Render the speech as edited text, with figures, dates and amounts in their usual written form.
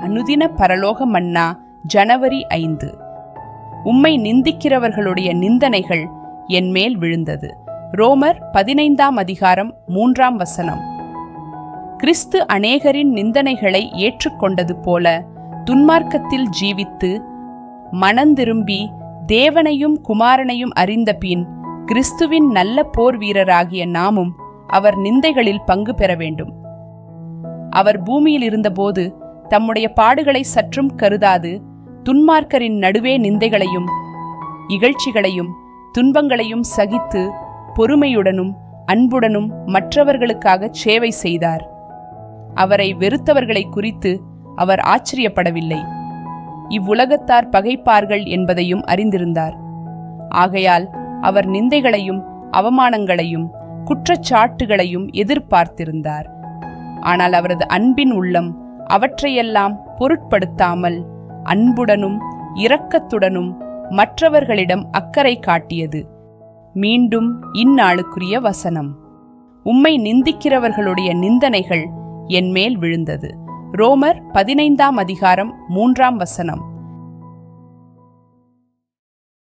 அனுதின பரலோக மன்னா ஜனவரி 5. உம்மை நிந்திக்கிறவர்களுடைய நிந்தனைகள் என்மேல் விழுந்தது. ரோமர் 15:3. கிறிஸ்து அநேகரின் நிந்தனைகளை ஏற்றுக்கொண்டது போல துன்மார்க்கத்தில் ஜீவித்து மனந்திரும்பி தேவனையும் குமாரனையும் அறிந்த பின் கிறிஸ்துவின் நல்ல போர் வீரராகிய நாமும் அவர் நிந்தைகளில் பங்கு பெற வேண்டும். அவர் பூமியில் இருந்தபோது தம்முடைய பாடுகளை சற்றும் கருதாது துன்மார்க்கரின் நடுவே நிந்தைகளையும் இகழ்ச்சிகளையும் துன்பங்களையும் சகித்து பொறுமையுடனும் அன்புடனும் மற்றவர்களுக்காக சேவை செய்தார். அவரை வெறுத்தவர்களை குறித்து அவர் ஆச்சரியப்படவில்லை. இவ்வுலகத்தார் பகைப்பார்கள் என்பதையும் அறிந்திருந்தார். ஆகையால் அவர் நிந்தைகளையும் அவமானங்களையும் குற்றச்சாட்டுகளையும் எதிர்பார்த்திருந்தார். ஆனால் அவரது அன்பின் உள்ளம் அவற்றையெல்லாம் பொருட்படுத்தாமல் அன்புடனும் இரக்கத்துடனும் மற்றவர்களிடம் அக்கறை காட்டியது. மீண்டும் இந்நாளுக்குரிய வசனம். உம்மை நிந்திக்கிறவர்களுடைய நிந்தனைகள் என்மேல் விழுந்தது. ரோமர் 15:3.